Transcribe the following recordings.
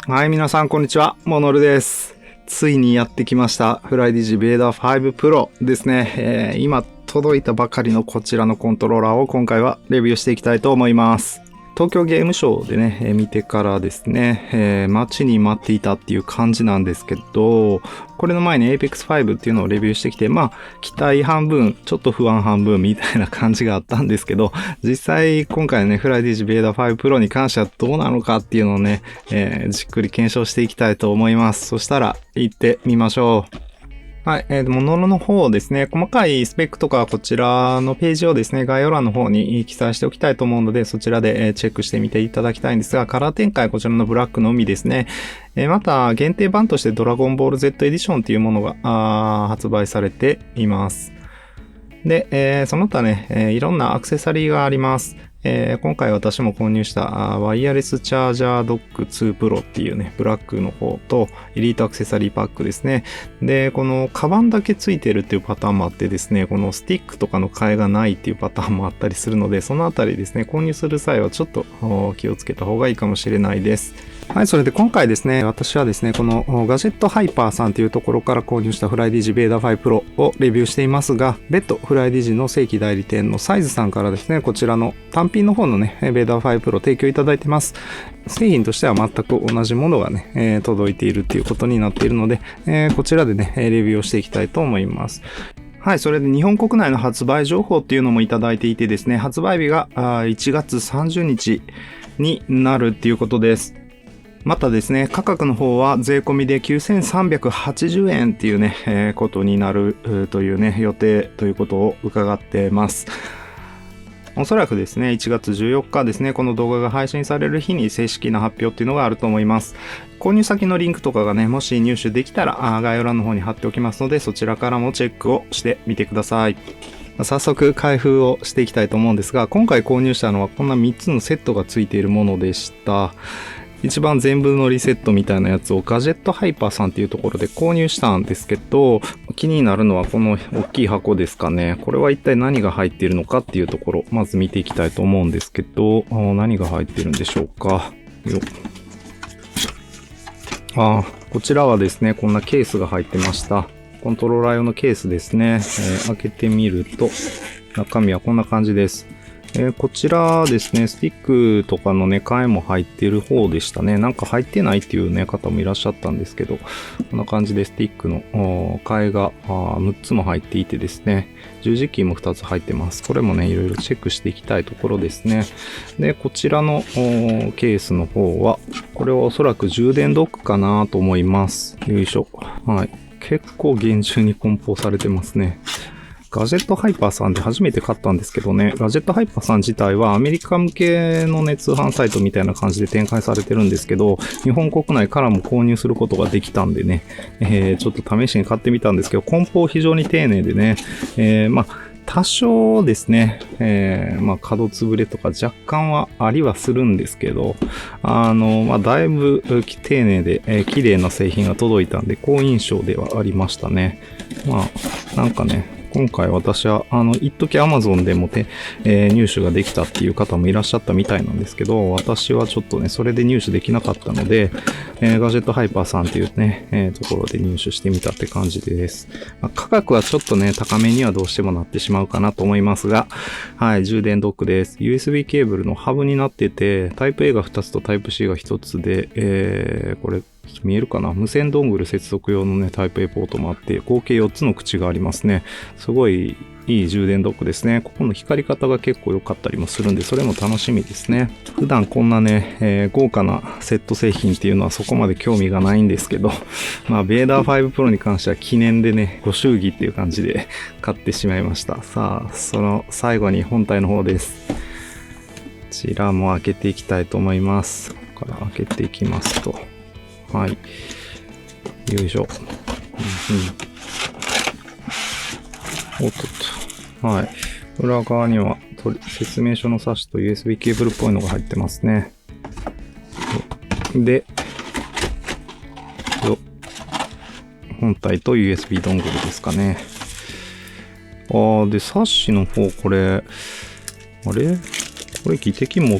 はい、皆さん、こんにちは。モノルです。ついにやってきました。フライディジベーダー5 Pro ですね。今届いたばかりのこちらのコントローラーを今回はレビューしていきたいと思います。東京ゲームショウでね、見てからですね、待ちに待っていたっていう感じなんですけど、これの前に Apex 5っていうのをレビューしてきて、期待半分、ちょっと不安半分みたいな感じがあったんですけど、実際今回のね、フライディジベーダー5 Pro に関してはどうなのかっていうのをね、じっくり検証していきたいと思います。そしたら、行ってみましょう。はい。モノロの方ですね、細かいスペックとかこちらのページをですね、概要欄の方に記載しておきたいと思うので、そちらでチェックしてみていただきたいんですが、カラー展開こちらのブラックのみですね。また、限定版としてドラゴンボール Z エディションというものが発売されています。で、その他ね、いろんなアクセサリーがあります。今回私も購入したワイヤレスチャージャードック2 Pro っていうね、ブラックの方とエリートアクセサリーパックですね。で、このカバンだけついてるっていうパターンもあってですね、このスティックとかの替えがないっていうパターンもあったりするので、そのあたりですね、購入する際はちょっと気をつけた方がいいかもしれないです。はい、それで今回ですね、私はですね、このガジェットハイパーさんというところから購入したフライディジベーダー5 Pro をレビューしていますが、別途フライディジの正規代理店のサイズさんからですね、こちらの単品の方のね、ベーダー5 Pro 提供いただいてます。製品としては全く同じものがね、届いているということになっているので、こちらでね、レビューをしていきたいと思います。はい、それで日本国内の発売情報っていうのもいただいていてですね、発売日が1月30日になるっていうことです。またですね、価格の方は税込みで9380円っていうね、ことになるというね、予定ということを伺ってます。おそらくですね、1月14日ですね、この動画が配信される日に正式な発表っていうのがあると思います。購入先のリンクとかがね、もし入手できたら概要欄の方に貼っておきますので、そちらからもチェックをしてみてください。早速開封をしていきたいと思うんですが、今回購入したのはこんな3つのセットがついているものでした。一番全部のリセットみたいなやつをガジェットハイパーさんっていうところで購入したんですけど、気になるのはこの大きい箱ですかね。これは一体何が入っているのかっていうところ、まず見ていきたいと思うんですけど、何が入っているんでしょうか。こちらはですね、こんなケースが入ってました。コントローラー用のケースですね。開けてみると、中身はこんな感じです。こちらですね、スティックとかのね、替えも入っている方でしたね。なんか入ってないっていうね、方もいらっしゃったんですけど、こんな感じでスティックの替えが6つも入っていてですね、十字キーも2つ入ってます。これもね、いろいろチェックしていきたいところですね。で、こちらのケースの方は、これはおそらく充電ドックかなと思います。よいしょ。はい。結構厳重に梱包されてますね。ガジェットハイパーさんで初めて買ったんですけどね、ガジェットハイパーさん自体はアメリカ向けのね、通販サイトみたいな感じで展開されてるんですけど、日本国内からも購入することができたんでね、ちょっと試しに買ってみたんですけど、梱包非常に丁寧でね、多少ですね、角潰れとか若干はありはするんですけど、だいぶ丁寧で、綺麗な製品が届いたんで、好印象ではありましたね。なんかね、今回私は、一時 Amazon でも入手ができたっていう方もいらっしゃったみたいなんですけど、私はちょっとね、それで入手できなかったので、ガジェットハイパーさんっていうね、ところで入手してみたって感じです。価格はちょっとね、高めにはどうしてもなってしまうかなと思いますが、はい、充電ドックです。USB ケーブルのハブになってて、タイプ A が2つとタイプ C が1つで、これ、見えるかな、無線ドングル接続用のね、タイプ A ポートもあって、合計4つの口がありますね。すごいいい充電ドックですね。ここの光り方が結構良かったりもするんで、それも楽しみですね。普段こんなね、豪華なセット製品っていうのはそこまで興味がないんですけど、ベーダー5 Pro に関しては記念でね、ご祝儀っていう感じで買ってしまいました。さあ、その最後に本体の方です。こちらも開けていきたいと思います。ここから開けていきますと。はい。よいしょ。おっとっと。はい。裏側には説明書の冊子と USB ケーブルっぽいのが入ってますね。で、本体と USB ドングルですかね。で、冊子の方、これ、これ技的も、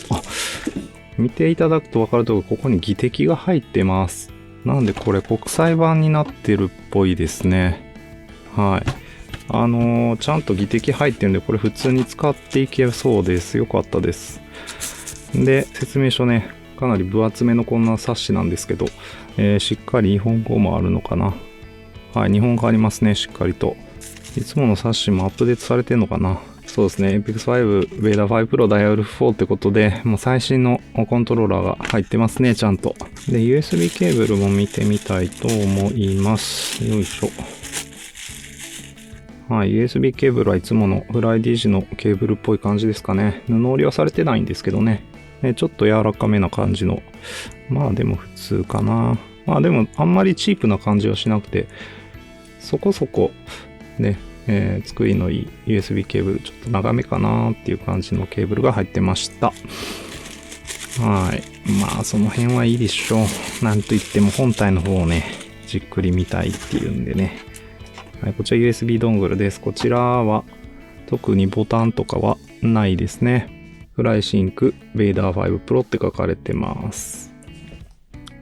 見ていただくと分かるとおり、ここに技適が入ってます。なんでこれ国際版になってるっぽいですね。はい。ちゃんと技適入ってるんで、これ普通に使っていけそうです。よかったです。で、説明書ね、かなり分厚めのこんな冊子なんですけど、しっかり日本語もあるのかな。はい、日本語ありますね、しっかりと。いつもの冊子もアップデートされてんのかな。そうですね、Apex 5、Vader 5 Pro DialF4 ってことで、もう最新のコントローラーが入ってますね、ちゃんと。で、USB ケーブルも見てみたいと思います。よいしょ。はい、USB ケーブルはいつものフライ D 時のケーブルっぽい感じですかね。布織りはされてないんですけどね。ちょっと柔らかめな感じの。まあでも普通かな。まあでもあんまりチープな感じはしなくて、そこそこね、作りのいい USB ケーブル、ちょっと長めかなっていう感じのケーブルが入ってました。はい。まあその辺はいいでしょう。なんといっても本体の方をね、じっくり見たいっていうんでね。はい、こちら USB ドングルです。こちらは特にボタンとかはないですね。フライシンク Vader 5 Pro って書かれてます。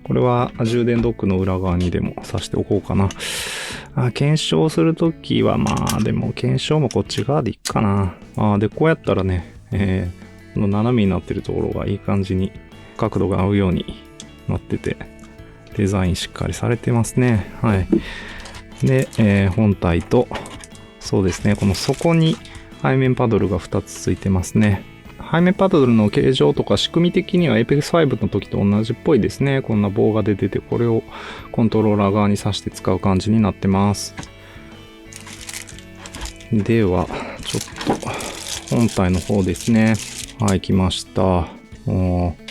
これは充電ドックの裏側にでも挿しておこうかな。検証するときはまあでも検証もこっち側でいっかな。で、こうやったらね、この斜めになってるところがいい感じに角度が合うようになってて、デザインしっかりされてますね。はい。で、本体と、そうですね、この底に背面パドルが2つついてますね。背面パドルの形状とか仕組み的には Apex 5の時と同じっぽいですね。こんな棒が出てて、これをコントローラー側に挿して使う感じになってます。では、ちょっと本体の方ですね。はい、来ました。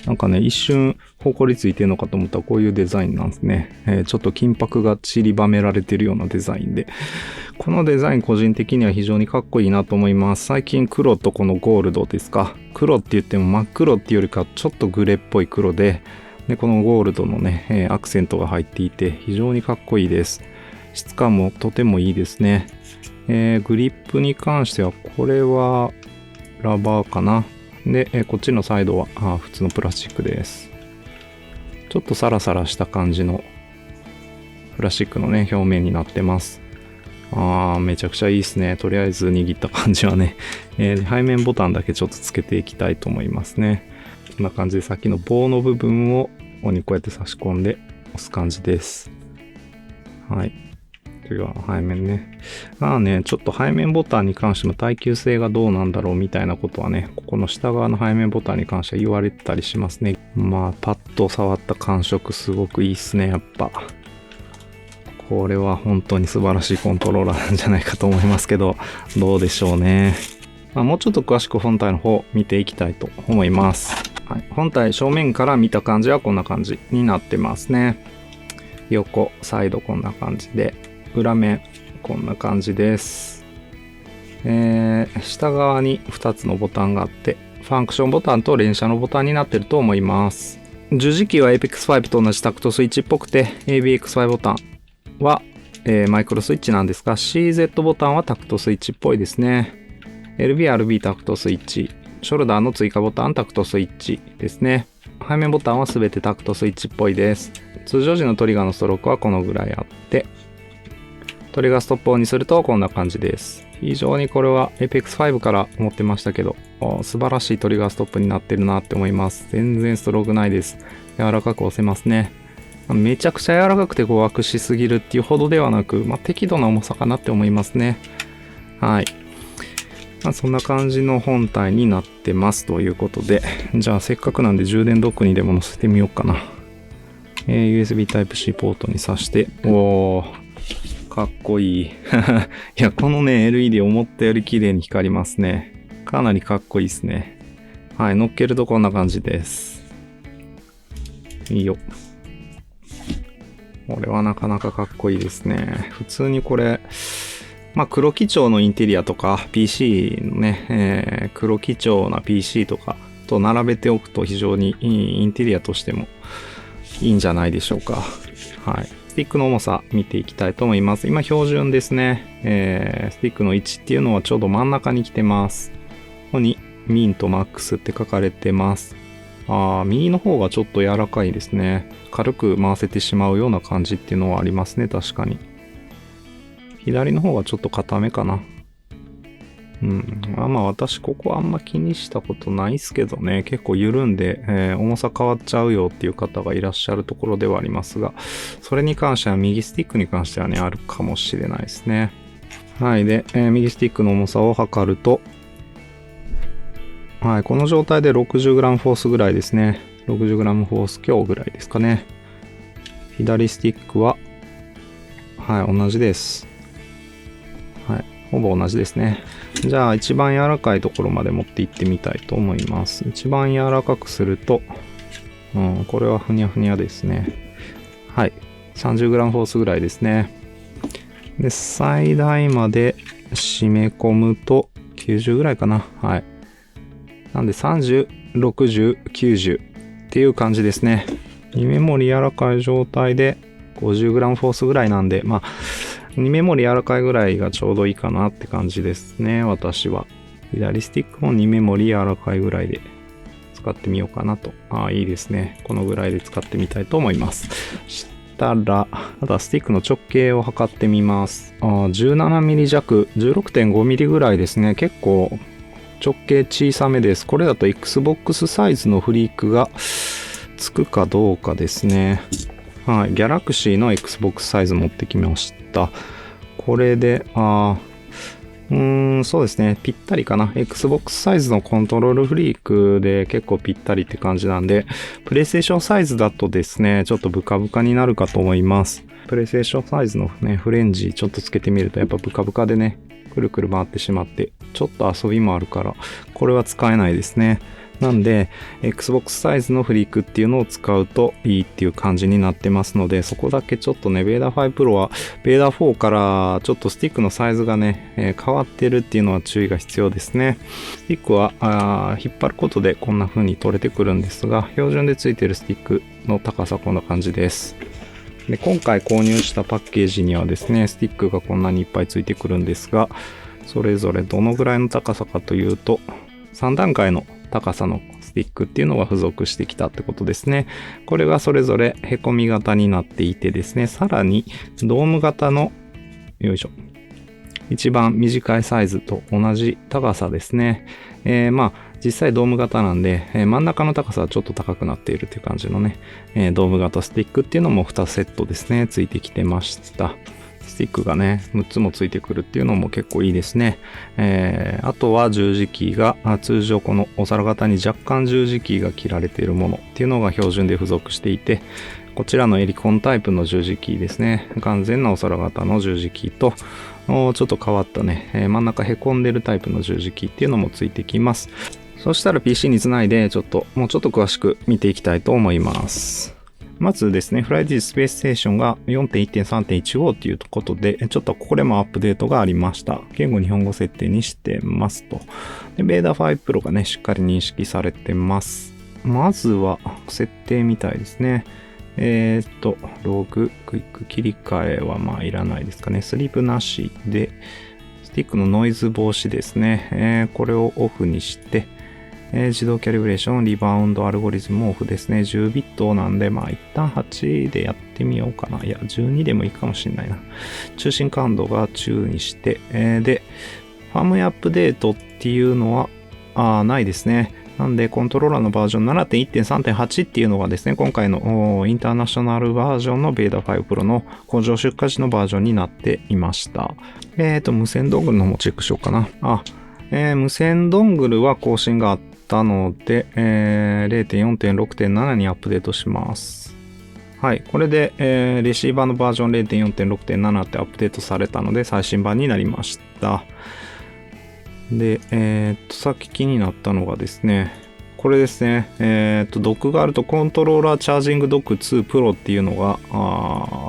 なんかね、一瞬、ほこりついてるのかと思ったらこういうデザインなんですね。ちょっと金箔が散りばめられてるようなデザインで。このデザイン個人的には非常にかっこいいなと思います。最近黒とこのゴールドですか。黒って言っても真っ黒っていうよりかちょっとグレーっぽい黒で、このゴールドのね、アクセントが入っていて非常にかっこいいです。質感もとてもいいですね。グリップに関してはこれはラバーかな。で、こっちのサイドは普通のプラスチックです。ちょっとサラサラした感じのプラスチックのね、表面になってます。めちゃくちゃいいですね。とりあえず握った感じはね。背面ボタンだけちょっとつけていきたいと思いますね。こんな感じでさっきの棒の部分をここにこうやって差し込んで押す感じです。はい。次は背面ね。ちょっと背面ボタンに関しても耐久性がどうなんだろうみたいなことはね、ここの下側の背面ボタンに関しては言われてたりしますね。まあ、パッと触った感触すごくいいっすね、やっぱ。これは本当に素晴らしいコントローラーなんじゃないかと思いますけど、どうでしょうね。もうちょっと詳しく本体の方見ていきたいと思います。はい、本体正面から見た感じはこんな感じになってますね。横、サイドこんな感じで、裏面こんな感じです。下側に2つのボタンがあって、ファンクションボタンと連射のボタンになってると思います。十字キーは Apex 5と同じタクトスイッチっぽくて、ABXY ボタンは、マイクロスイッチなんですが、CZ ボタンはタクトスイッチっぽいですね。LB、RB タクトスイッチ、ショルダーの追加ボタンタクトスイッチですね。背面ボタンは全てタクトスイッチっぽいです。通常時のトリガーのストロークはこのぐらいあって、トリガーストップオンにするとこんな感じです。非常にこれは Apex 5から思ってましたけど、素晴らしいトリガーストップになってるなって思います。全然ストロークないです。柔らかく押せますね。めちゃくちゃ柔らかくて誤悪しすぎるっていうほどではなく、適度な重さかなって思いますね。はい。そんな感じの本体になってますということで、じゃあせっかくなんで充電ドックにでも載せてみようかな。USB Type-C ポートに挿して、かっこいい。いや、このね、LED 思ったより綺麗に光りますね。かなりかっこいいですね。はい、乗っけるとこんな感じです。いいよ。これはなかなかかっこいいですね。普通にこれ、黒基調のインテリアとか PC のね、黒基調な PC とかと並べておくと非常にいいインテリアとしてもいいんじゃないでしょうか。はい。スティックの重さ見ていきたいと思います。今標準ですね。スティックの位置っていうのはちょうど真ん中に来てます。ここにミンとマックスって書かれてます。右の方がちょっと柔らかいですね。軽く回せてしまうような感じっていうのはありますね、確かに。左の方がちょっと硬めかな。私ここあんま気にしたことないっすけどね。結構緩んで、重さ変わっちゃうよっていう方がいらっしゃるところではありますが、それに関しては右スティックに関してはね、あるかもしれないですね。はい。で、右スティックの重さを測ると、はい、この状態で 60g フォースぐらいですね。60g フォース強ぐらいですかね。左スティックは、はい、同じです。はい、ほぼ同じですね。じゃあ、一番柔らかいところまで持っていってみたいと思います。一番柔らかくすると、これはふにゃふにゃですね。はい、30g フォースぐらいですね。で、最大まで締め込むと、90ぐらいかな。はい。なんで30、60、90っていう感じですね。2メモリ柔らかい状態で 50g フォースぐらいなんで、2メモリ柔らかいぐらいがちょうどいいかなって感じですね、私は。左スティックも2メモリ柔らかいぐらいで使ってみようかなと。いいですね。このぐらいで使ってみたいと思います。したら、あとはスティックの直径を測ってみます。17ミリ弱、16.5 ミリぐらいですね。結構、直径小さめです。これだと Xbox サイズのフリークがつくかどうかですね。はい。ギャラクシーの Xbox サイズ持ってきました。これで、そうですね。ぴったりかな。Xbox サイズのコントロールフリークで結構ぴったりって感じなんで、PlayStation サイズだとですね、ちょっとブカブカになるかと思います。PlayStation サイズのね、フレンジちょっとつけてみるとやっぱブカブカでね、くるくる回ってしまって、ちょっと遊びもあるから、これは使えないですね。なんで、Xbox サイズのフリークっていうのを使うといいっていう感じになってますので、そこだけちょっとね、ベーダ5 Pro は、ベーダ4からちょっとスティックのサイズがね、変わってるっていうのは注意が必要ですね。スティックは引っ張ることでこんな風に取れてくるんですが、標準でついてるスティックの高さこんな感じです。で、今回購入したパッケージにはですね、スティックがこんなにいっぱいついてくるんですが、それぞれどのぐらいの高さかというと、3段階の高さのスティックっていうのが付属してきたってことですね。これがそれぞれへこみ型になっていてですね、さらにドーム型の、よいしょ、一番短いサイズと同じ高さですね。実際ドーム型なんで、真ん中の高さはちょっと高くなっているという感じのね、ドーム型スティックっていうのも2セットですね、ついてきてました。スティックがね、6つもついてくるっていうのも結構いいですね。あとは十字キーが、通常このお皿型に若干十字キーが切られているものっていうのが標準で付属していて、こちらのエリコンタイプの十字キーですね。完全なお皿型の十字キーと、ちょっと変わったね、真ん中へこんでるタイプの十字キーっていうのもついてきます。そしたら PC につないで、もうちょっと詳しく見ていきたいと思います。まずですね、フライディスペースステーションが 4.1.3.15 ということで、ちょっとこれもアップデートがありました。言語日本語設定にしてますと。で、ベーダ5 Pro がね、しっかり認識されてます。まずは、設定みたいですね。ログ、クイック切り替えはいらないですかね。スリープなしで、スティックのノイズ防止ですね。これをオフにして、自動キャリブレーション、リバウンドアルゴリズムオフですね。10ビットなんで、一旦8でやってみようかな。いや、12でもいいかもしれないな。中心感度が中にして、で、ファームウェアアップデートっていうのは、ないですね。なんで、コントローラーのバージョン 7.1.3.8 っていうのがですね、今回のインターナショナルバージョンのベーダ5 Pro の工場出荷時のバージョンになっていました。無線ドングルの方もチェックしようかな。無線ドングルは更新があったので、0.4.6.7 にアップデートします。はい。これで、レシーバーのバージョン 0.4.6.7 ってアップデートされたので、最新版になりました。で、さっき気になったのがですね、これですね、ドックがあるとコントローラーチャージングドック2 Pro っていうのが、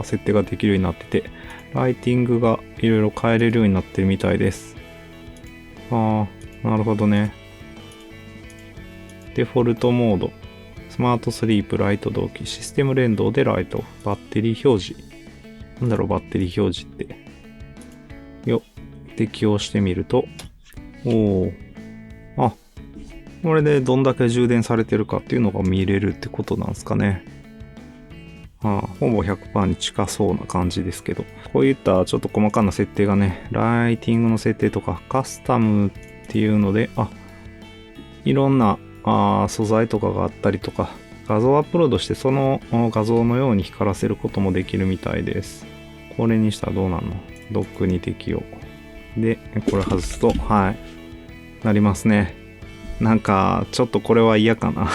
設定ができるようになってて、ライティングがいろいろ変えれるようになってるみたいです。なるほどね。デフォルトモード、スマートスリープ、ライト同期、システム連動でライトオフ、バッテリー表示。なんだろう、バッテリー表示って。適用してみると、これでどんだけ充電されてるかっていうのが見れるってことなんですかね。ほぼ 100% に近そうな感じですけど、こういったちょっと細かな設定がね、ライティングの設定とかカスタムっていうので、いろんな素材とかがあったりとか、画像アップロードしてその画像のように光らせることもできるみたいです。これにしたらどうなるの？ドックに適用。で、これ外すと、なりますね。なんか、ちょっとこれは嫌かな。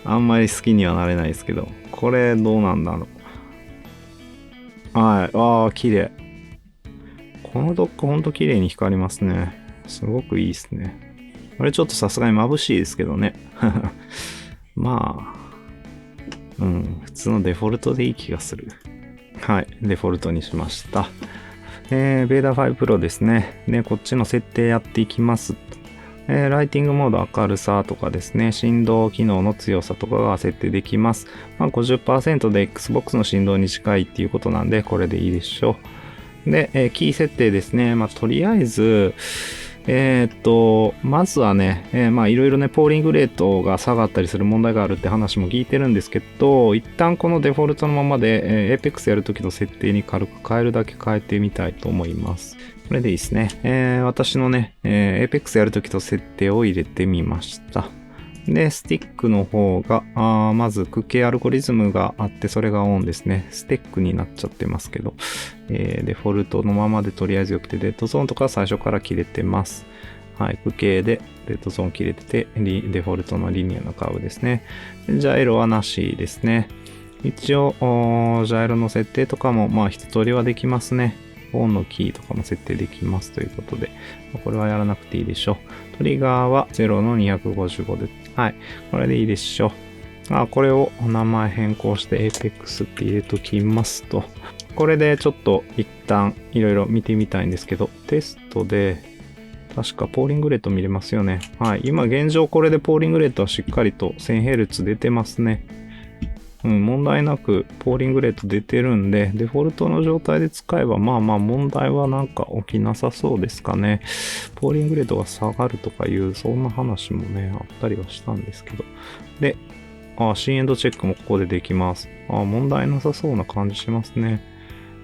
あんまり好きにはなれないですけど。これどうなんだろう。綺麗。このドックほんと綺麗に光りますね。すごくいいですね。これちょっとさすがに眩しいですけどね。まあ、普通のデフォルトでいい気がする。デフォルトにしました。ベーダ5 Pro ですね。で、こっちの設定やっていきます。ライティングモード明るさとかですね、振動機能の強さとかが設定できます。50% で Xbox の振動に近いっていうことなんで、これでいいでしょう。で、キー設定ですね。とりあえず、まずはね、いろいろね、ポーリングレートが下がったりする問題があるって話も聞いてるんですけど、一旦このデフォルトのままで、Apex やるときの設定に軽く変えるだけ変えてみたいと思います。これでいいですね。私のね、Apex やるときと設定を入れてみました。で、スティックの方が、まずクッキーアルゴリズムがあって、それがオンですね。ステックになっちゃってますけど、デフォルトのままでとりあえずよくて、デッドゾーンとか最初から切れてます。ク系でデッドゾーン切れてて、デフォルトのリニアのカーブですね。ジャイロはなしですね。一応、ジャイロの設定とかも、一通りはできますね。オンのキーとかも設定できますということで、これはやらなくていいでしょう。トリガーは0の255で、これでいいでしょう。これを名前変更して Apex って入れときますと。これでちょっと一旦いろいろ見てみたいんですけど、テストで確かポーリングレート見れますよね。今現状これでポーリングレートはしっかりと 1000Hz 出てますね。問題なくポーリングレート出てるんで、デフォルトの状態で使えば問題はなんか起きなさそうですかね。ポーリングレートが下がるとかいうそんな話もね、あったりはしたんですけど。で、シーンエンドチェックもここでできます。問題なさそうな感じしますね。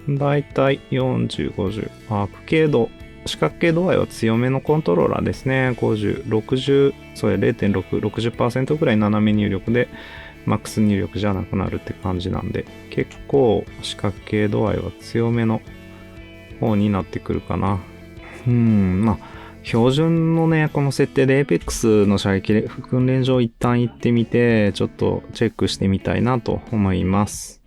だいたい40、50。区形度、四角形度合いは強めのコントローラーですね。50、60、0.6、60% くらい斜め入力で、マックス入力じゃなくなるって感じなんで、結構四角形度合いは強めの方になってくるかな。標準のね、この設定で Apex の射撃訓練場一旦行ってみて、ちょっとチェックしてみたいなと思います。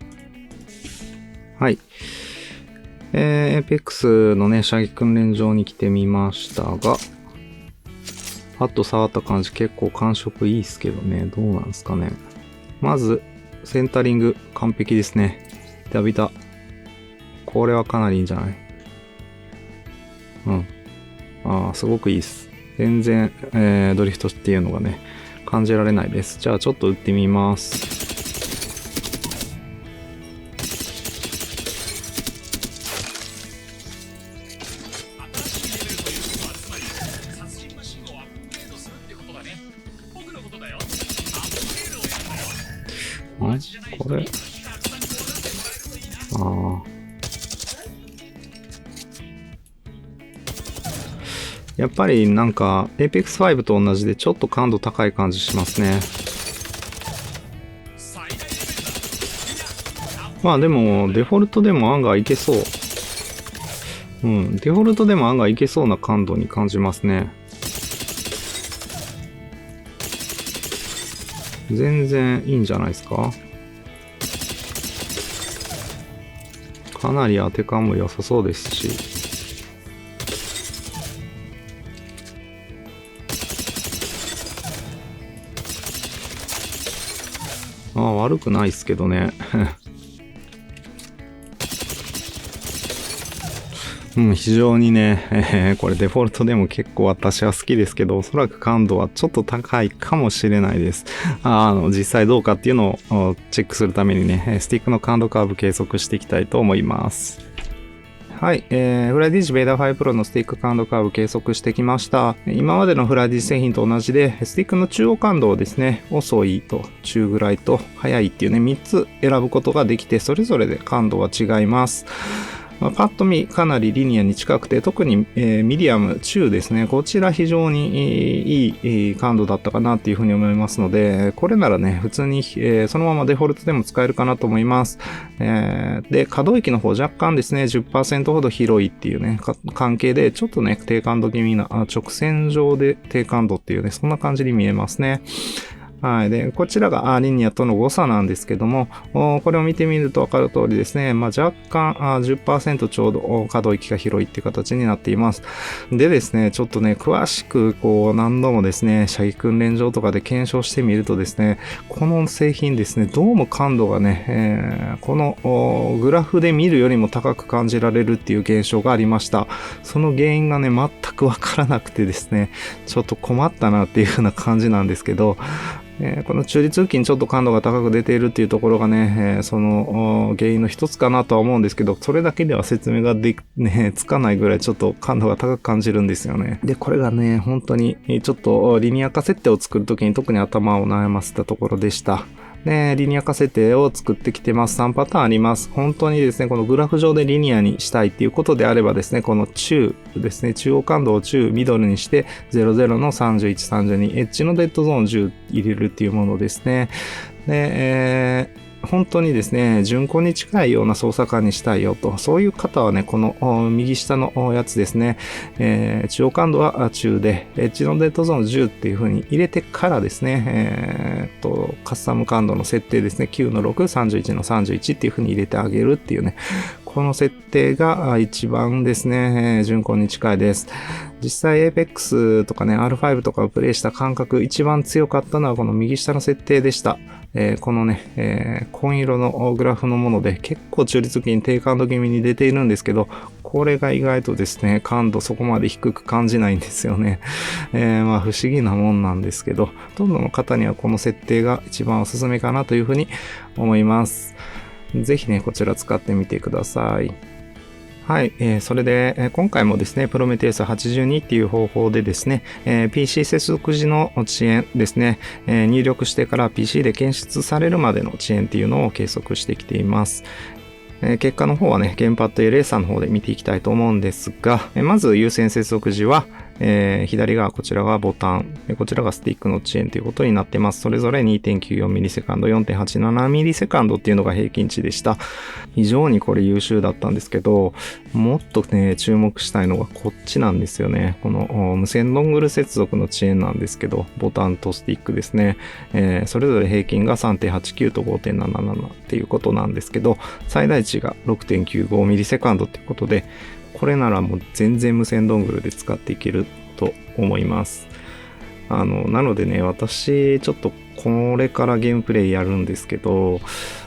Apex のね、射撃訓練場に来てみましたが、パッと触った感じ結構感触いいっすけどね、どうなんですかね。まず、センタリング完璧ですね。ビタビタ。これはかなりいいんじゃない？すごくいいです。全然、ドリフトっていうのがね、感じられないです。じゃあちょっと打ってみます。これやっぱりなんか Apex 5と同じでちょっと感度高い感じしますね。でもデフォルトでも案外いけそう。デフォルトでも案外いけそうな感度に感じますね。全然いいんじゃないですか。かなり当て感も良さそうですし。悪くないっすけどね。非常にね、これデフォルトでも結構私は好きですけど、おそらく感度はちょっと高いかもしれないです。実際どうかっていうのをチェックするためにね、スティックの感度カーブ計測していきたいと思います。はい、フライディジベーダー5 Pro のスティック感度カーブ計測してきました。今までのフライディジ製品と同じで、スティックの中央感度をですね、遅いと中ぐらいと速いっていうね、3つ選ぶことができて、それぞれで感度は違います。パッと見かなりリニアに近くて、特に、ミディアム、中ですね。こちら非常にいい感度だったかなっていうふうに思いますので、これならね、普通に、そのままデフォルトでも使えるかなと思います。で、可動域の方若干ですね、10% ほど広いっていうね、関係で、ちょっとね、低感度気味な、直線上で低感度っていうね、そんな感じに見えますね。はい。で、こちらがリニアとの誤差なんですけども、これを見てみると分かる通りですね、若干10% ちょうど可動域が広いっていう形になっています。でですね、ちょっとね、詳しく何度もですね、射撃訓練場とかで検証してみるとですね、この製品ですね、どうも感度がね、このグラフで見るよりも高く感じられるっていう現象がありました。その原因がね、全くわからなくてですね、ちょっと困ったなっていう風な感じなんですけど、この中立付近ちょっと感度が高く出ているっていうところがね、その原因の一つかなとは思うんですけど、それだけでは説明がつかないぐらいちょっと感度が高く感じるんですよね。で、これがね、本当にちょっとリニア化設定を作るときに特に頭を悩ませたところでした。リニア化設定を作ってきてます。3パターンあります。本当にですね、このグラフ上でリニアにしたいっていうことであればですね、この中ですね、中央感度を中、ミドルにして、00の31、32、エッジのデッドゾーン10入れるっていうものですね。で、本当にですね、順行に近いような操作感にしたいよと、そういう方はね、この右下のやつですね、中央感度は中で、エッジのデッドゾーン10っていう風に入れてからですね、カスタム感度の設定ですね、9の6、31の31っていう風に入れてあげるっていうね、この設定が一番ですね、順行に近いです。実際 Apex とかね、R5 とかをプレイした感覚一番強かったのはこの右下の設定でした。このね、紺色のグラフのもので結構中立気に低感度気味に出ているんですけど、これが意外とですね、感度そこまで低く感じないんですよね。不思議なもんなんですけど、ほとんどの方にはこの設定が一番おすすめかなというふうに思います。ぜひね、こちら使ってみてください。はい、それで、今回もですね、プロメテウス82っていう方法でですね、PC 接続時の遅延ですね、入力してから PC で検出されるまでの遅延っていうのを計測してきています。結果の方はね、ゲームパッドエレーサーの方で見ていきたいと思うんですが、まず有線接続時は、左側こちらがボタン、こちらがスティックの遅延ということになってます。それぞれ 2.94 ミリセカンド、4.87 ミリセカンドっていうのが平均値でした。非常にこれ優秀だったんですけど、もっとね、注目したいのがこっちなんですよね。この無線ドングル接続の遅延なんですけど、ボタンとスティックですね。それぞれ平均が 3.89 と 5.77 っていうことなんですけど、最大値が 6.95 ミリセカンドっていうことで、これならもう全然無線ドングルで使っていけると思います。なのでね、私ちょっとこれからゲームプレイやるんですけど、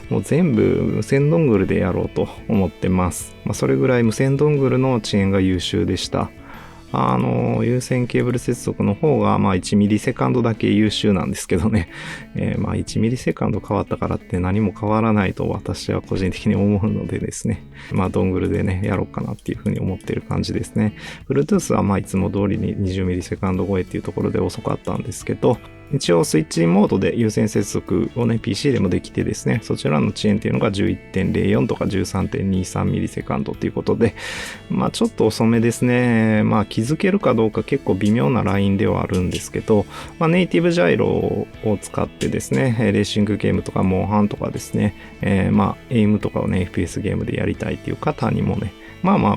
もう全部無線ドングルでやろうと思ってます。それぐらい無線ドングルの遅延が優秀でした。有線ケーブル接続の方が、1ミリセカンドだけ優秀なんですけどね。1ミリセカンド変わったからって何も変わらないと私は個人的に思うのでですね。ドングルでね、やろうかなっていうふうに思ってる感じですね。Bluetooth はいつも通りに20ミリセカンド超えっていうところで遅かったんですけど、一応スイッチモードで有線接続をね PC でもできてですね、そちらの遅延っていうのが 11.04 とか 13.23 ミリセカンドということで、ちょっと遅めですね。気づけるかどうか結構微妙なラインではあるんですけど、ネイティブジャイロを使ってですね、レーシングゲームとかモンハンとかですね、エイムとかをね FPS ゲームでやりたいっていう方にもね、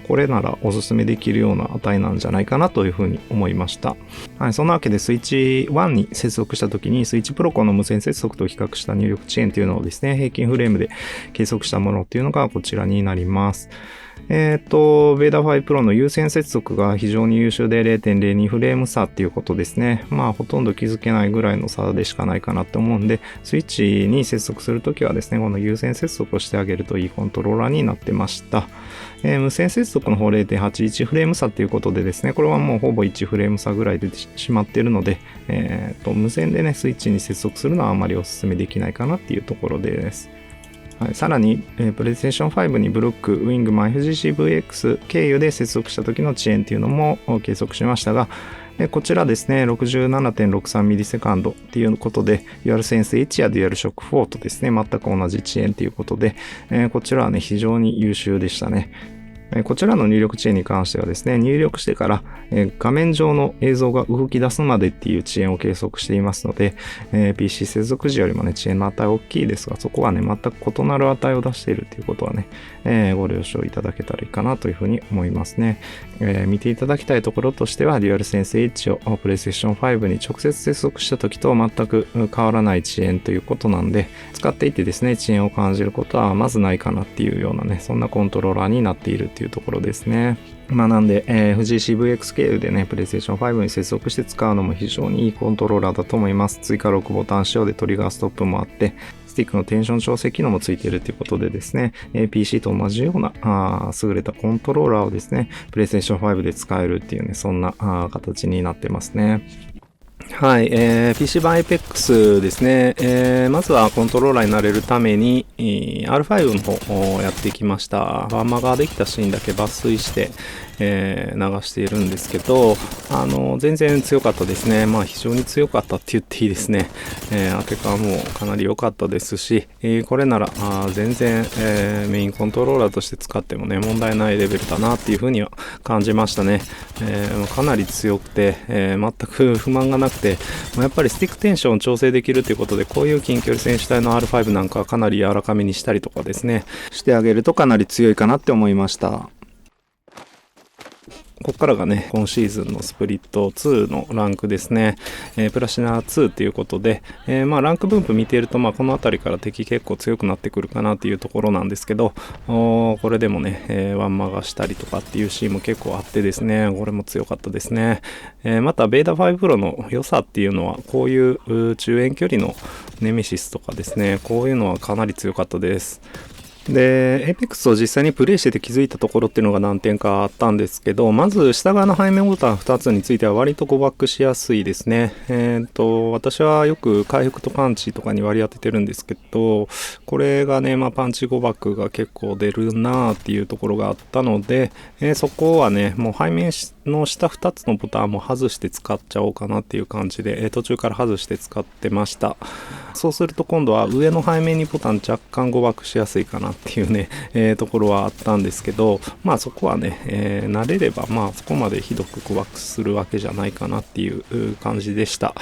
これならおすすめできるような値なんじゃないかなというふうに思いました。はい、そんなわけでスイッチ1に接続した時にスイッチプロコの無線接続と比較した入力遅延というのをですね、平均フレームで計測したものっていうのがこちらになります。ベーダ5 Pro の有線接続が非常に優秀で 0.02 フレーム差っていうことですね。ほとんど気づけないぐらいの差でしかないかなって思うんで、スイッチに接続するときはですね、この有線接続をしてあげるといいコントローラーになってました。無線接続の方 0.81 フレーム差ということでですね、これはもうほぼ1フレーム差ぐらい出てしまっているので、無線でね、スイッチに接続するのはあまりお勧めできないかなっていうところです。はい、さらに、プレイステーション5にブロック、ウィングマン FGC-VX 経由で接続した時の遅延っていうのも計測しましたが、こちらですね、67.63 ミリセカンドっていうことで、デュアルセンス H やデュアルショック4とですね、全く同じ遅延ということで、こちらはね、非常に優秀でしたね。こちらの入力遅延に関してはですね、入力してから画面上の映像が動き出すまでっていう遅延を計測していますので、PC 接続時よりもね、遅延の値大きいですが、そこはね、全く異なる値を出しているということはね、ご了承いただけたらいいかなというふうに思いますね。見ていただきたいところとしては、DualSense H を PlayStation 5に直接接続した時と全く変わらない遅延ということなんで、使っていてですね、遅延を感じることはまずないかなっていうようなね、そんなコントローラーになっているっていうところですね。なんで、FGC-VX 経由でね、PlayStation 5に接続して使うのも非常にいいコントローラーだと思います。追加6ボタン仕様でトリガーストップもあって、スティックのテンション調整機能もついているということでですね、PC と同じような優れたコントローラーをですね、PlayStation 5で使えるっていうね、そんな形になってますね。はい、PC 版 Apex ですね、まずはコントローラーになれるために、R5 の方をやってきました。ワンマができたシーンだけ抜粋して、流しているんですけど、全然強かったですね。非常に強かったって言っていいですね。結果はもうかなり良かったですし、これなら全然、メインコントローラーとして使ってもね、問題ないレベルだなっていうふうには感じましたね。かなり強くて、全く不満がなくて、やっぱりスティックテンションを調整できるということで、こういう近距離選手体の R5 なんかはかなり柔らかめにしたりとかですね、してあげるとかなり強いかなって思いました。ここからがね、今シーズンのスプリット2のランクですね。プラチナ2ということで、ランク分布見ていると、この辺りから敵結構強くなってくるかなというところなんですけど、これでもね、ワンマがしたりとかっていうシーンも結構あってですね、これも強かったですね。また、ベータ5プロの良さっていうのは、こういう中遠距離のネメシスとかですね、こういうのはかなり強かったです。で、Apex を実際にプレイしてて気づいたところっていうのが何点かあったんですけど、まず下側の背面ボタン2つについては割と誤爆しやすいですね。私はよく回復とパンチとかに割り当ててるんですけど、これがね、パンチ誤爆が結構出るなーっていうところがあったので、そこはね、もう背面の下2つのボタンも外して使っちゃおうかなっていう感じで、途中から外して使ってました。そうすると今度は上の背面にボタン若干誤爆しやすいかなっていうね、ところはあったんですけど、そこはね、慣れればそこまでひどく誤爆するわけじゃないかなっていう感じでした。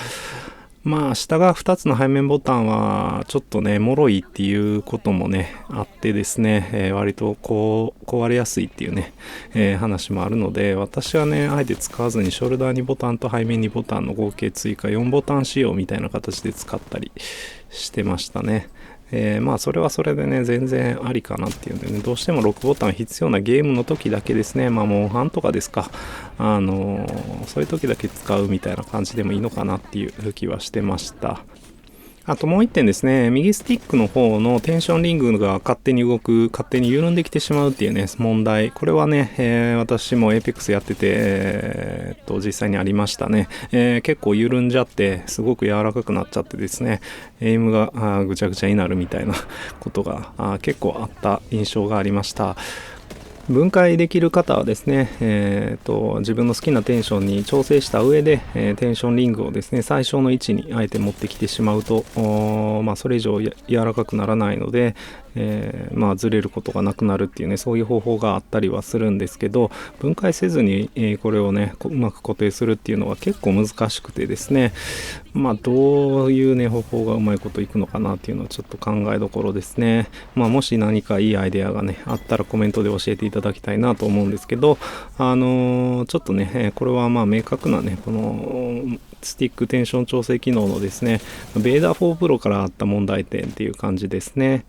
下が2つの背面ボタンはちょっとね、脆いっていうこともね、あってですね、割と壊れやすいっていうね、話もあるので、私はね、あえて使わずにショルダーにボタンと背面にボタンの合計追加4ボタン仕様みたいな形で使ったりしてましたね。それはそれでね、全然ありかなっていうんでね、どうしても6ボタン必要なゲームの時だけですね、モンハンとかですか、そういう時だけ使うみたいな感じでもいいのかなっていう気はしてました。あともう一点ですね、右スティックの方のテンションリングが勝手に動く、勝手に緩んできてしまうっていうね、問題。これはね、私も Apex やってて、実際にありましたね。結構緩んじゃって、すごく柔らかくなっちゃってですね、エイムがぐちゃぐちゃになるみたいなことが結構あった印象がありました。分解できる方はですね、自分の好きなテンションに調整した上で、テンションリングをですね、最小の位置にあえて持ってきてしまうと、それ以上柔らかくならないので、ずれることがなくなるっていうね、そういう方法があったりはするんですけど、分解せずに、これをね、うまく固定するっていうのは結構難しくてですね、どういうね、方法がうまいこといくのかなっていうのはちょっと考えどころですね。もし何かいいアイデアがね、あったらコメントで教えていただきたいなと思うんですけど、ちょっとね、これは明確なね、このスティックテンション調整機能のですね、ベーダ4プロからあった問題点っていう感じですね。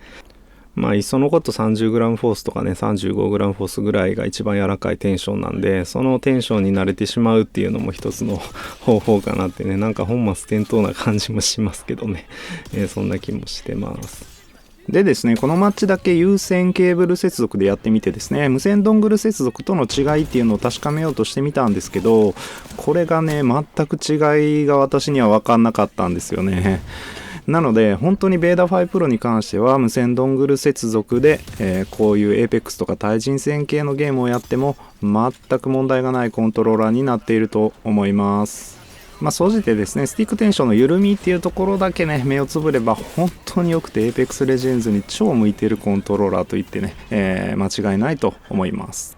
いっそのこと 30g フォースとかね 35g フォースぐらいが一番柔らかいテンションなんで、そのテンションに慣れてしまうっていうのも一つの方法かなってね、なんか本末転倒な感じもしますけどね、そんな気もしてます。でですね、このマッチだけ有線ケーブル接続でやってみてですね、無線ドングル接続との違いっていうのを確かめようとしてみたんですけど、これがね、全く違いが私には分かんなかったんですよね。なので本当にベーダ5 Pro に関しては無線ドングル接続で、こういう Apex とか対人戦系のゲームをやっても全く問題がないコントローラーになっていると思います。総じてですね、スティックテンションの緩みっていうところだけね、目をつぶれば本当に良くて Apex Legends に超向いているコントローラーと言ってね、間違いないと思います。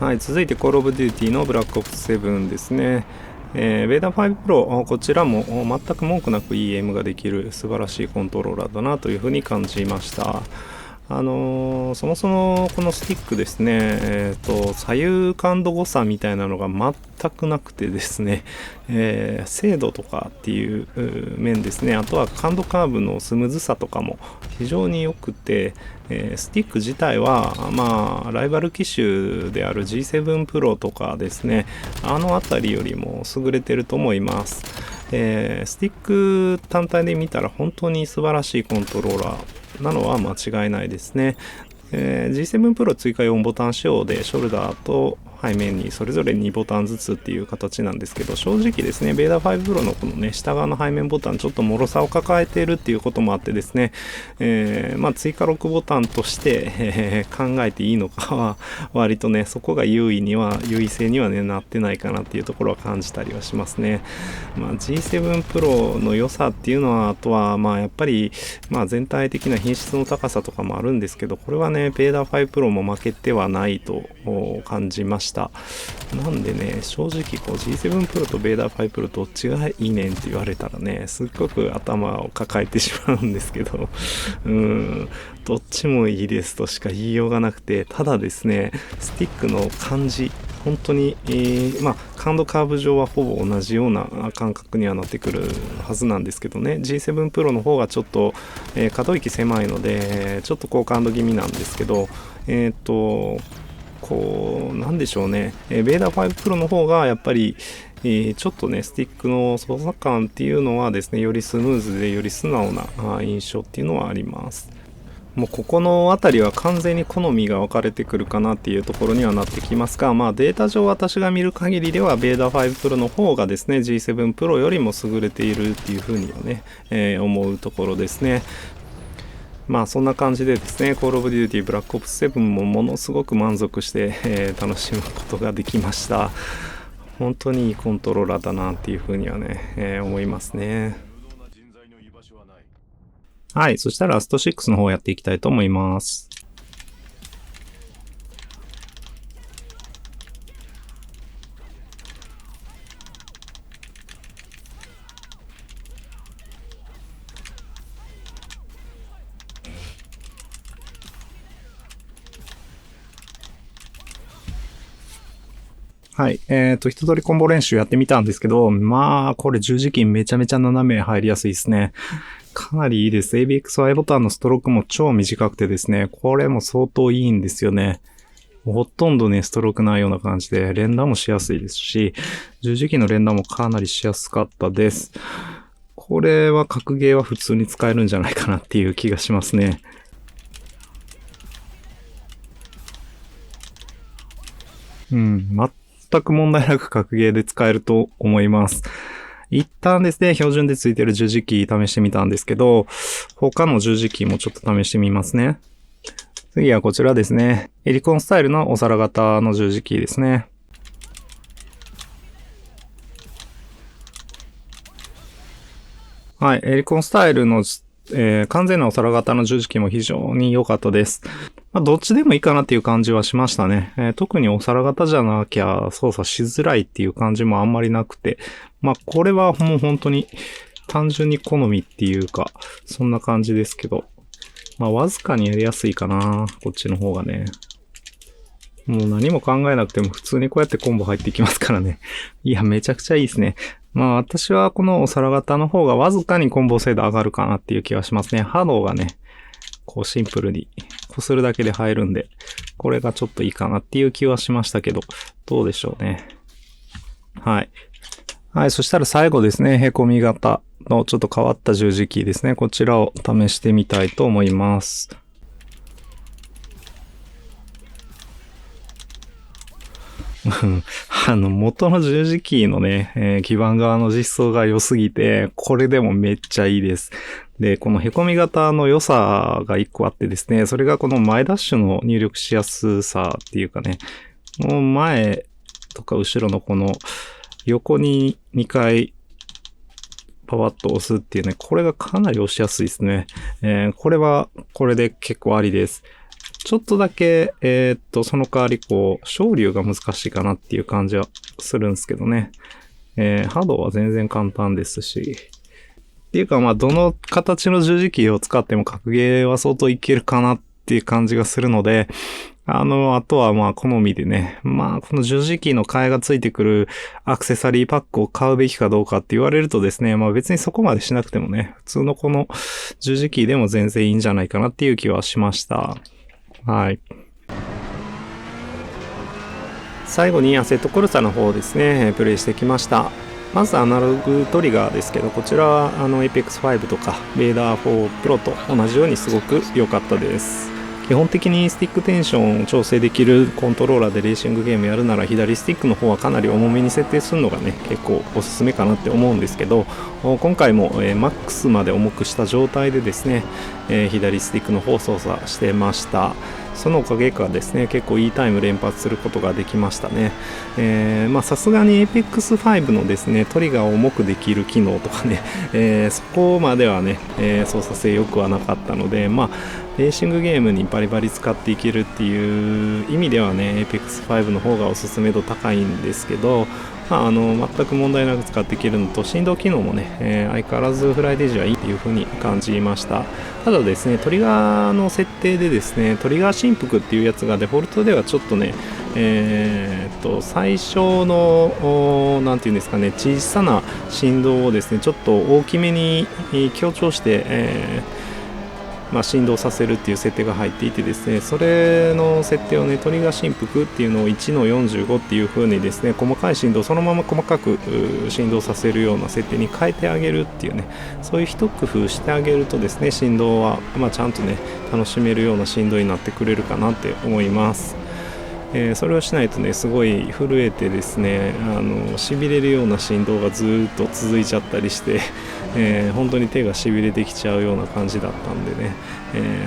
はい、続いて Call of Duty の Black Ops 7ですね。ベーダ5 Pro、こちらも全く文句なくいいエイムができる素晴らしいコントローラーだなというふうに感じました。そもそもこのスティックですね、左右感度誤差みたいなのが全くなくてですね、精度とかっていう面ですね、あとは感度カーブのスムーズさとかも非常に良くて、スティック自体はライバル機種である G7 Pro とかですね、あのあたりよりも優れてると思います。スティック単体で見たら本当に素晴らしいコントローラーなのは間違いないですね。G7 Pro 追加4ボタン仕様でショルダーと背面にそれぞれ2ボタンずつっていう形なんですけど、正直ですね、ベーダ5 Pro のこのね、下側の背面ボタンちょっと脆さを抱えているっていうこともあってですね、追加6ボタンとして、考えていいのかは割とね、そこが優位性にはね、なってないかなっていうところは感じたりはしますね。G7 Pro の良さっていうのは、あとはやっぱり全体的な品質の高さとかもあるんですけど、これはね、ベーダ5 Pro も負けてはないと感じました。なんでね、正直G7 Pro とベーダ5 Pro どっちがいいねんって言われたらね、すっごく頭を抱えてしまうんですけどどっちもいいですとしか言いようがなくて、ただですね、スティックの感じ本当に、感度カーブ上はほぼ同じような感覚にはなってくるはずなんですけどね、 G7 Pro の方がちょっと、可動域狭いのでちょっと高感度気味なんですけど、なんでしょうね、ベーダ5 Pro の方がやっぱり、ちょっとね、スティックの操作感っていうのはですね、よりスムーズでより素直な印象っていうのはあります。もうここのあたりは完全に好みが分かれてくるかなっていうところにはなってきますが、データ上私が見る限りではベーダ5 Pro の方がですね G7 Pro よりも優れているっていうふうにはね、思うところですね。そんな感じでですね、Call of Duty Black Ops 7もものすごく満足して、楽しむことができました。本当にいいコントローラーだなっていうふうにはね、思いますね。はい、そしたらラスト6の方をやっていきたいと思います。はい。一通りコンボ練習やってみたんですけど、これ十字キーめちゃめちゃ斜め入りやすいですね。かなりいいです。ABXY ボタンのストロークも超短くてですね、これも相当いいんですよね。ほとんどね、ストロークないような感じで、連打もしやすいですし、十字キーの連打もかなりしやすかったです。これは格ゲーは普通に使えるんじゃないかなっていう気がしますね。全く問題なく格ゲーで使えると思います。一旦ですね、標準でついてる十字キー試してみたんですけど、他の十字キーもちょっと試してみますね。次はこちらですね。エリコンスタイルのお皿型の十字キーですね。はい、エリコンスタイルの、完全なお皿型の十字キーも非常に良かったです。どっちでもいいかなっていう感じはしましたね。特にお皿型じゃなきゃ操作しづらいっていう感じもあんまりなくて、これはもう本当に単純に好みっていうか、そんな感じですけど、わずかにやりやすいかな、こっちの方がね。もう何も考えなくても普通にこうやってコンボ入ってきますからね。いや、めちゃくちゃいいですね。私はこのお皿型の方がわずかにコンボ精度上がるかなっていう気がしますね。波動がね、シンプルに擦るだけで入るんで、これがちょっといいかなっていう気はしましたけど、どうでしょうね。はい。はい、そしたら最後ですね、へこみ型のちょっと変わった十字キーですね。こちらを試してみたいと思います。元の十字キーのね、基板側の実装が良すぎて、これでもめっちゃいいです。で、この凹み型の良さが一個あってですね、それがこの前ダッシュの入力しやすさっていうかね、もう前とか後ろのこの横に2回パワッと押すっていうね、これがかなり押しやすいですね。これはこれで結構ありです。ちょっとだけ、その代わり昇竜が難しいかなっていう感じはするんですけどね。波動は全然簡単ですし。っていうかどの形の十字キーを使っても格ゲーは相当いけるかなっていう感じがするので、あとは好みでね、この十字キーの替えがついてくるアクセサリーパックを買うべきかどうかって言われるとですね、別にそこまでしなくてもね、普通のこの十字キーでも全然いいんじゃないかなっていう気はしました。はい。最後にアセットコルサの方ですね、プレイしてきました。まずアナログトリガーですけど、こちらはApex 5とか Vader 4 Pro と同じようにすごく良かったです。基本的にスティックテンションを調整できるコントローラーでレーシングゲームやるなら左スティックの方はかなり重めに設定するのがね結構おすすめかなって思うんですけど、今回もマックスまで重くした状態でですね左スティックの方を操作してました。そのおかげかですね結構いいタイム連発することができましたね。さすがに Apex 5のですねトリガーを重くできる機能とかね、そこまではね、操作性良くはなかったのでレーシングゲームにバリバリ使っていけるっていう意味ではね Apex 5の方がおすすめ度高いんですけど、全く問題なく使っていけるのと振動機能もね、相変わらずフライデージはいいっていう風に感じました。ただですねトリガーの設定でですねトリガー振幅っていうやつがデフォルトではちょっとね最初のなんていうんですかね小さな振動をですねちょっと大きめに強調して、振動させるっていう設定が入っていてですねそれの設定をねトリガー振幅っていうのを1の45っていう風にですね細かい振動をそのまま細かく振動させるような設定に変えてあげるっていうねそういう一工夫してあげるとですね振動はちゃんとね楽しめるような振動になってくれるかなって思います。それをしないとねすごい震えてですねしびれるような振動がずっと続いちゃったりして本当に手がしびれてきちゃうような感じだったんでね、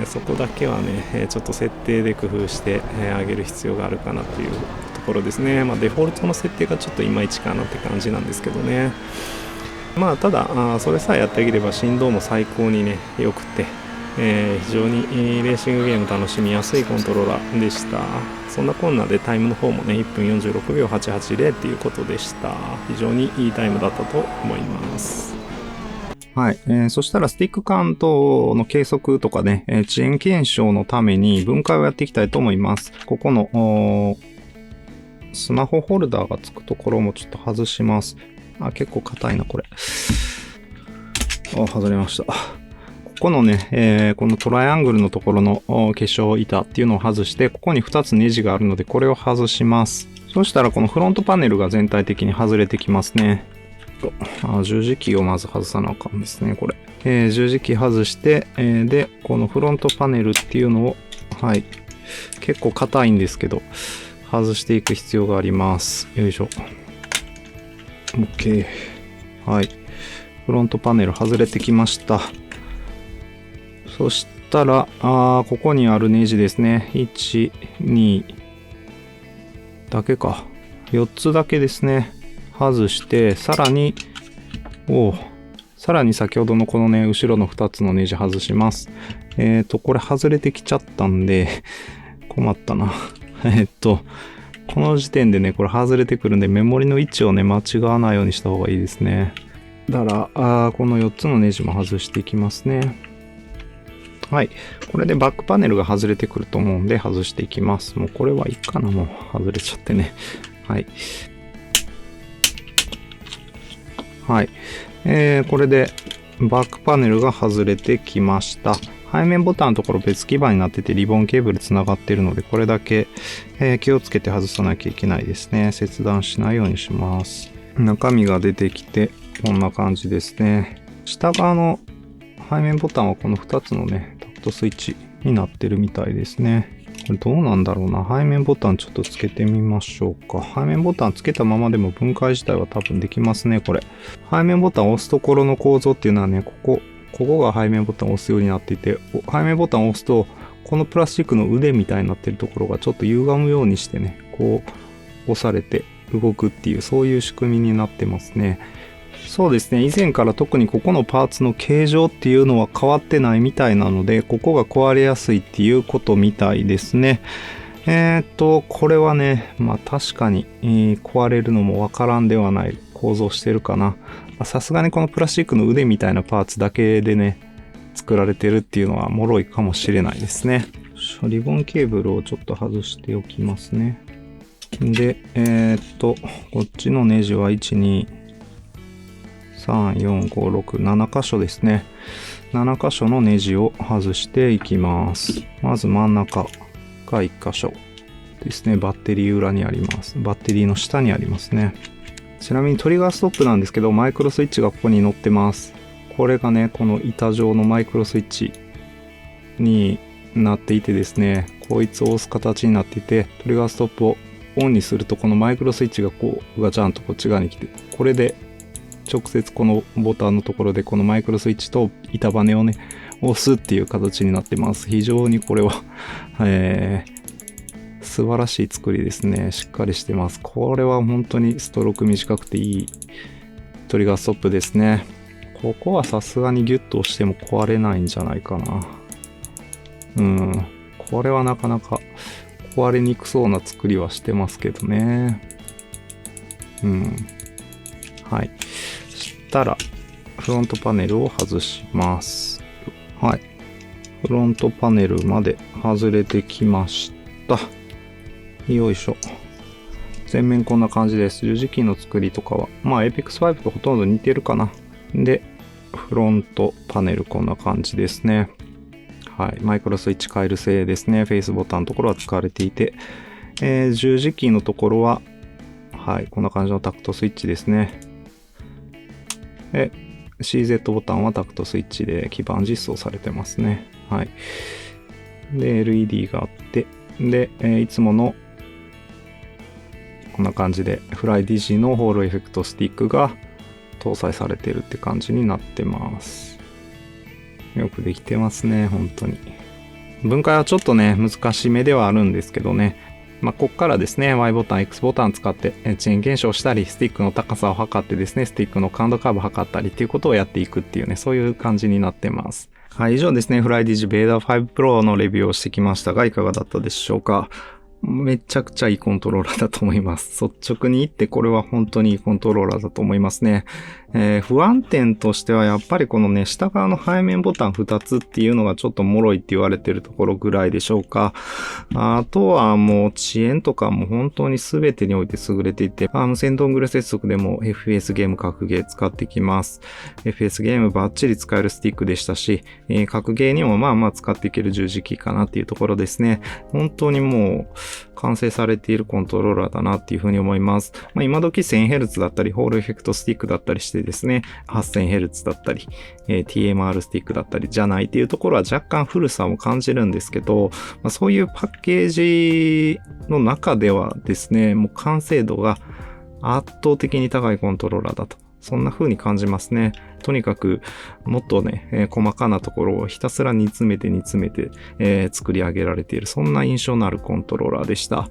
そこだけはねちょっと設定で工夫してあげる必要があるかなというところですね。デフォルトの設定がちょっといまいちかなって感じなんですけどね。ただそれさえやってあげれば振動も最高にね良くて非常にレーシングゲーム楽しみやすいコントローラーでした。そんなこんなでタイムの方もね1分46秒880っていうことでした。非常にいいタイムだったと思います。はい、そしたらスティックカウントの計測とかね、遅延検証のために分解をやっていきたいと思います。ここのスマホホルダーがつくところもちょっと外します。結構硬いなこれ。外れました。ここのね、このトライアングルのところの化粧板っていうのを外して、ここに2つネジがあるので、これを外します。そしたらこのフロントパネルが全体的に外れてきますね。十字キーをまず外さなあかんですね、これ。十字キー外して、で、このフロントパネルっていうのを、はい、結構硬いんですけど、外していく必要があります。よいしょ。OK。はい。フロントパネル外れてきました。そしたら、ここにあるネジですね。1、2だけか。4つだけですね。外して、さらに先ほどのこのね、後ろの2つのネジ外します。これ外れてきちゃったんで、困ったな。この時点でね、これ外れてくるんで、メモリの位置をね、間違わないようにした方がいいですね。だから、この4つのネジも外していきますね。はい。これでバックパネルが外れてくると思うんで、外していきます。もうこれはいいかな、もう外れちゃってね。はい。はい。これでバックパネルが外れてきました。背面ボタンのところ別基板になっててリボンケーブルつながっているので、これだけ、気をつけて外さなきゃいけないですね。切断しないようにします。中身が出てきて、こんな感じですね。下側の背面ボタンはこの2つのね、タクトスイッチになってるみたいですね。これどうなんだろうな。背面ボタンちょっとつけてみましょうか。背面ボタンつけたままでも分解自体は多分できますね、これ。背面ボタンを押すところの構造っていうのはね、ここここが背面ボタンを押すようになっていて、背面ボタンを押すと、このプラスチックの腕みたいになってるところがちょっと歪むようにしてね、こう押されて動くっていう、そういう仕組みになってますね。そうですね、以前から特にここのパーツの形状っていうのは変わってないみたいなので、ここが壊れやすいっていうことみたいですね。これはね、まあ確かに、壊れるのもわからんではない構造してるかな。さすがにこのプラスチックの腕みたいなパーツだけでね、作られてるっていうのは脆いかもしれないですね。リボンケーブルをちょっと外しておきますね。で、こっちのネジは1、2、3、4、5、6、7箇所ですね。7箇所のネジを外していきます。まず真ん中が1箇所ですね。バッテリー裏にあります。バッテリーの下にありますね。ちなみにトリガーストップなんですけど、マイクロスイッチがここに載ってます。これがね、この板状のマイクロスイッチになっていてですね、こいつを押す形になっていて、トリガーストップをオンにすると、このマイクロスイッチがこうガチャンとこっち側に来て、これで直接このボタンのところでこのマイクロスイッチと板バネをね、押すっていう形になってます。非常にこれは、素晴らしい作りですね。しっかりしてます。これは本当にストローク短くていいトリガーストップですね。ここはさすがにギュッと押しても壊れないんじゃないかな。これはなかなか壊れにくそうな作りはしてますけどね。はい。そしたら、フロントパネルを外します。はい。フロントパネルまで外れてきました。よいしょ。前面こんな感じです。十字キーの作りとかは、まあ Apex 5とほとんど似てるかな。で、フロントパネルこんな感じですね。はい。マイクロスイッチ回路製ですね。フェイスボタンのところは使われていて、十字キーのところは、はい。こんな感じのタクトスイッチですね。CZ ボタンはタクトスイッチで基板実装されてますね。はい。で、LED があって、で、いつものこんな感じでフライディジのホールエフェクトスティックが搭載されてるって感じになってます。よくできてますね、本当に。分解はちょっとね、難しめではあるんですけどね。まあ、こっからですね、Y ボタン、X ボタン使って遅延検証したり、スティックの高さを測ってですね、スティックの感度カーブ測ったりっていうことをやっていくっていうね、そういう感じになってます。はい、以上ですね、フライディジベーダー5 Pro のレビューをしてきましたが、いかがだったでしょうか。めちゃくちゃいいコントローラーだと思います。率直に言ってこれは本当にいいコントローラーだと思いますね。不安点としてはやっぱりこのね、下側の背面ボタン2つっていうのがちょっと脆いって言われてるところぐらいでしょうか。あとはもう遅延とかも本当に全てにおいて優れていて、無線ドングル接続でも FPS ゲーム格ゲー使ってきます。FPS ゲームバッチリ使えるスティックでしたし、格ゲーにもまあまあ使っていける十字キーかなっていうところですね。本当にもう完成されているコントローラーだなっていうふうに思います。今時 1000Hz だったり、ホールエフェクトスティックだったりしてですね、8000Hz だったり、TMR スティックだったりじゃないっていうところは若干古さも感じるんですけど、そういうパッケージの中ではですね、もう完成度が圧倒的に高いコントローラーだと。そんな風に感じますね。とにかくもっとね、細かなところをひたすら煮詰めて、作り上げられている、そんな印象のあるコントローラーでした。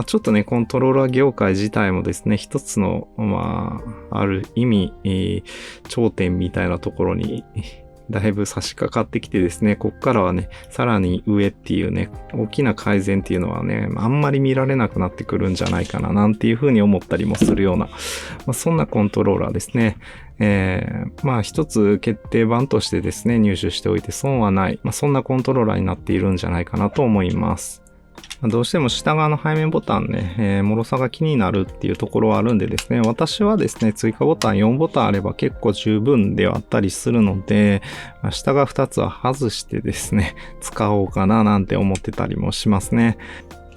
ちょっとね、コントローラー業界自体もですね、一つの、ある意味、頂点みたいなところにだいぶ差し掛かってきてですね、こっからはね、さらに上っていうね、大きな改善っていうのはね、あんまり見られなくなってくるんじゃないかな、なんていうふうに思ったりもするような、そんなコントローラーですね。一つ決定版としてですね、入手しておいて損はない、そんなコントローラーになっているんじゃないかなと思います。どうしても下側の背面ボタンね、脆さが気になるっていうところはあるんでですね、私はですね、追加ボタン4ボタンあれば結構十分ではあったりするので、下側2つは外してですね、使おうかななんて思ってたりもしますね。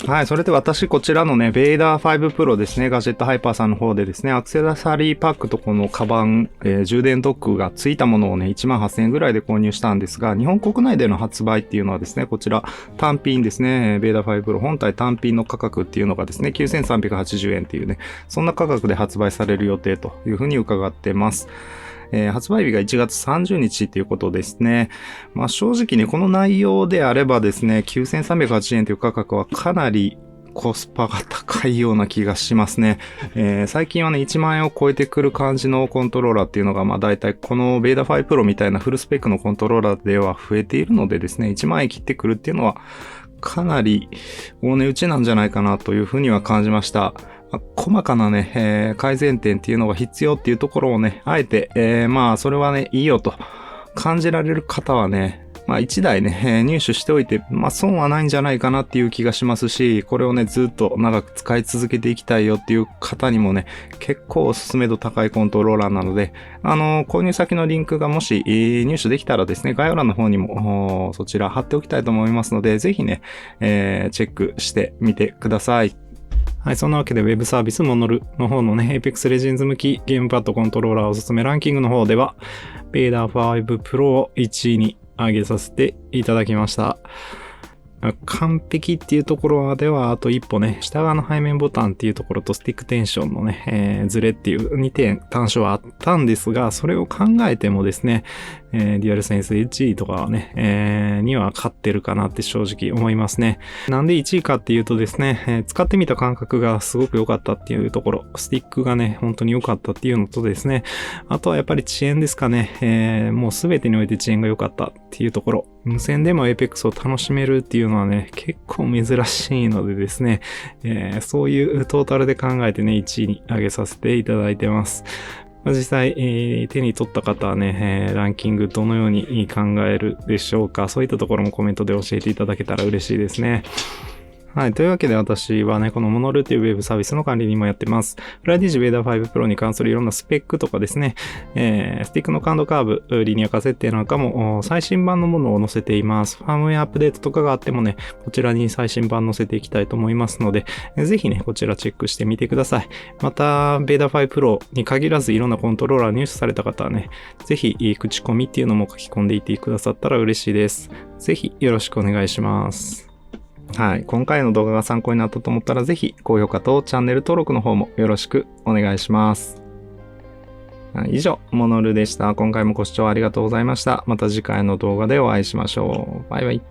はい。それで私、こちらのね、ベイダー5 Pro ですね、ガジェットハイパーさんの方でですね、アクセサリーパックとこのカバン、充電ドックがついたものをね、18,000円ぐらいで購入したんですが、日本国内での発売っていうのはですね、こちら、単品ですね、ベイダー5 Pro 本体単品の価格っていうのがですね、9380円っていうね、そんな価格で発売される予定というふうに伺ってます。発売日が1月30日ということですね。まあ正直ね、この内容であればですね、9380円という価格はかなりコスパが高いような気がしますね。最近はね、1万円を超えてくる感じのコントローラーっていうのが、まあ大体このベーダ5 Pro みたいなフルスペックのコントローラーでは増えているのでですね、1万円切ってくるっていうのはかなり大値打ちなんじゃないかなというふうには感じました。細かなね、改善点っていうのが必要っていうところをね、あえて、まあそれはね、いいよと感じられる方はね、まあ1台ね、入手しておいて、まあ損はないんじゃないかなっていう気がしますし、これをね、ずっと長く使い続けていきたいよっていう方にもね、結構おすすめ度高いコントローラーなので、購入先のリンクがもし、入手できたらですね、概要欄の方にも、そちら貼っておきたいと思いますので、ぜひね、チェックしてみてください。はい、そんなわけで Web サービスモノルの方のね、Apex Legends 向きゲームパッドコントローラーおすすめランキングの方では、Vader 5 Pro を1位に上げさせていただきました。完璧っていうところではあと一歩ね、下側の背面ボタンっていうところとスティックテンションのね、ズレっていう2点短所はあったんですが、それを考えてもですね、DualSense Edge とかはね、には勝ってるかなって正直思いますね。なんで1位かっていうとですね、使ってみた感覚がすごく良かったっていうところ、スティックがね、本当に良かったっていうのとですね、あとはやっぱり遅延ですかね、もうすべてにおいて遅延が良かったっていうところ、無線でも Apex を楽しめるっていうのはね、結構珍しいのでですね、そういうトータルで考えてね、1位に上げさせていただいてます。実際、手に取った方はね、ランキングどのように考えるでしょうか。そういったところもコメントで教えていただけたら嬉しいですね。はい。というわけで私はね、このモノルというウェブサービスの管理にもやってます。FlyDigi Vader 5 Pro に関するいろんなスペックとかですね、スティックの感度カーブ、リニア化設定なんかも最新版のものを載せています。ファームウェアアップデートとかがあってもね、こちらに最新版載せていきたいと思いますので、ぜひね、こちらチェックしてみてください。また、Vader 5 Pro に限らずいろんなコントローラー入手された方はね、ぜひ口コミっていうのも書き込んでいってくださったら嬉しいです。ぜひよろしくお願いします。はい。今回の動画が参考になったと思ったらぜひ高評価とチャンネル登録の方もよろしくお願いします。以上、モノルでした。今回もご視聴ありがとうございました。また次回の動画でお会いしましょう。バイバイ。